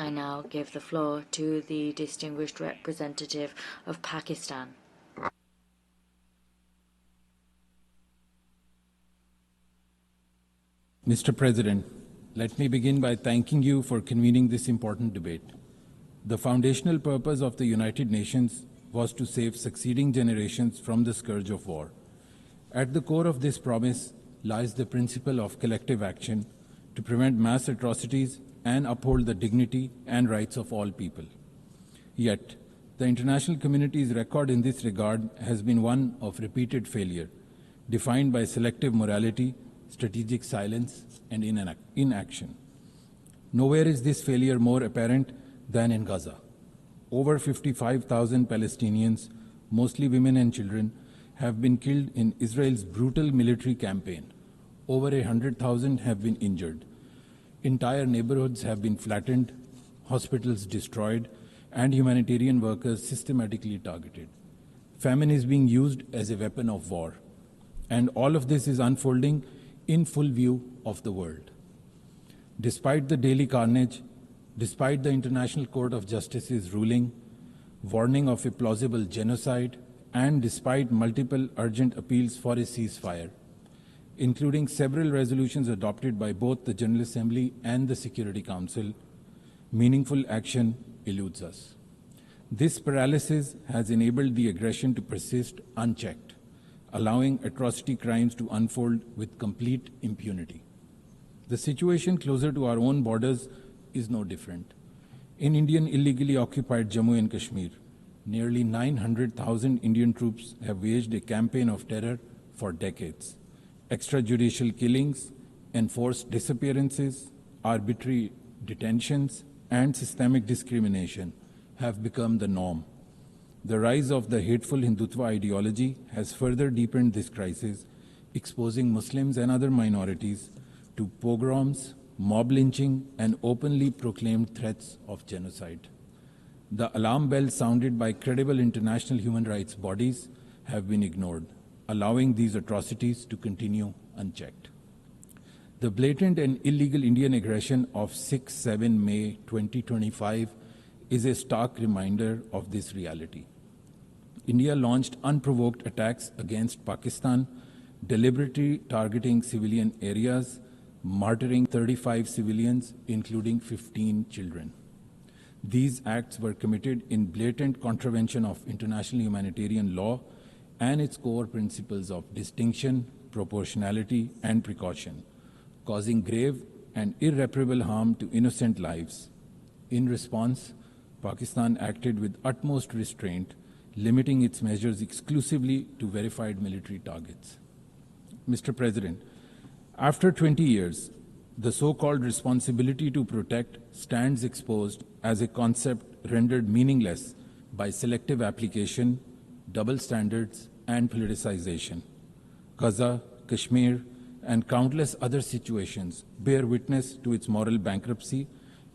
I now give the floor to the distinguished representative of Pakistan. Mr. President, let me begin by thanking you for convening this important debate. The foundational purpose of the United Nations was to save succeeding generations from the scourge of war. At the core of this promise lies the principle of collective action to prevent mass atrocities and uphold the dignity and rights of all people. Yet, the international community's record in this regard has been one of repeated failure, defined by selective morality, strategic silence, and inaction. Nowhere is this failure more apparent than in Gaza. Over 55,000 Palestinians, mostly women and children, have been killed in Israel's brutal military campaign. Over 100,000 have been injured. Entire neighborhoods have been flattened, hospitals destroyed, and humanitarian workers systematically targeted. Famine is being used as a weapon of war. And all of this is unfolding in full view of the world. Despite the daily carnage, despite the International Court of Justice's ruling, warning of a plausible genocide, and despite multiple urgent appeals for a ceasefire, including several resolutions adopted by both the General Assembly and the Security Council, meaningful action eludes us. This paralysis has enabled the aggression to persist unchecked, allowing atrocity crimes to unfold with complete impunity. The situation closer to our own borders is no different. In Indian illegally occupied Jammu and Kashmir, nearly 900,000 Indian troops have waged a campaign of terror for decades. Extrajudicial killings, enforced disappearances, arbitrary detentions, and systemic discrimination have become the norm. The rise of the hateful Hindutva ideology has further deepened this crisis, exposing Muslims and other minorities to pogroms, mob lynching, and openly proclaimed threats of genocide. The alarm bells sounded by credible international human rights bodies have been ignored, allowing these atrocities to continue unchecked. The blatant and illegal Indian aggression of 6-7 May 2025 is a stark reminder of this reality. India launched unprovoked attacks against Pakistan, deliberately targeting civilian areas, martyring 35 civilians, including 15 children. These acts were committed in blatant contravention of international humanitarian law and its core principles of distinction, proportionality, and precaution, causing grave and irreparable harm to innocent lives. In response, Pakistan acted with utmost restraint, limiting its measures exclusively to verified military targets. Mr. President, after 20 years, the so-called responsibility to protect stands exposed as a concept rendered meaningless by selective application, double standards, and politicization. Gaza, Kashmir, and countless other situations bear witness to its moral bankruptcy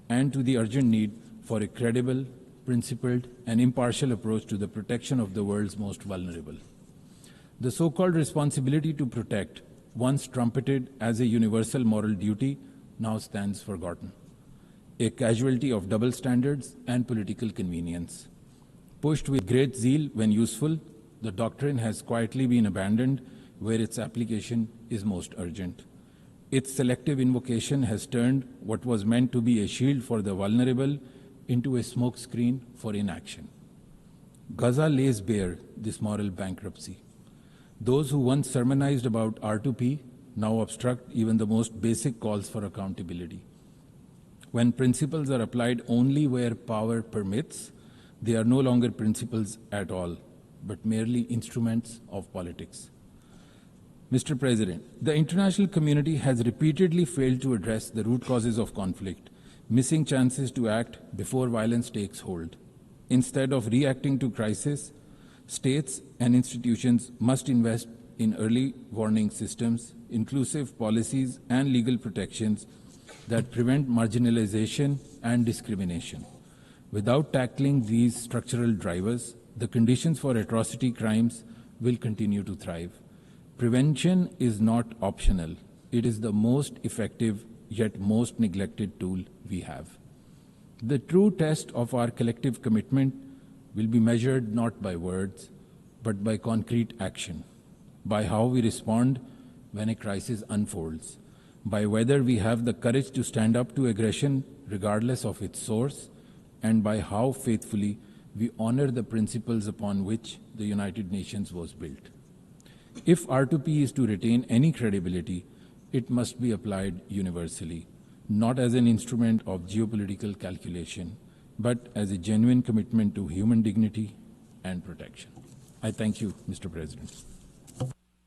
and to the urgent need for a credible, principled, and impartial approach to the protection of the world's most vulnerable. The so-called responsibility to protect, once trumpeted as a universal moral duty, now stands forgotten, a casualty of double standards and political convenience. Pushed with great zeal when useful, the doctrine has quietly been abandoned where its application is most urgent. Its selective invocation has turned what was meant to be a shield for the vulnerable into a smokescreen for inaction. Gaza lays bare this moral bankruptcy. Those who once sermonized about R2P now obstruct even the most basic calls for accountability. When principles are applied only where power permits, they are no longer principles at all, but merely instruments of politics. Mr. President, the international community has repeatedly failed to address the root causes of conflict, missing chances to act before violence takes hold. Instead of reacting to crisis, states and institutions must invest in early warning systems, inclusive policies, and legal protections that prevent marginalization and discrimination. Without tackling these structural drivers, the conditions for atrocity crimes will continue to thrive. Prevention is not optional. It is the most effective yet most neglected tool we have. The true test of our collective commitment will be measured not by words, but by concrete action, by how we respond when a crisis unfolds, by whether we have the courage to stand up to aggression regardless of its source, and by how faithfully we honor the principles upon which the United Nations was built. If R2P is to retain any credibility, it must be applied universally, not as an instrument of geopolitical calculation, but as a genuine commitment to human dignity and protection. I thank you, Mr. President.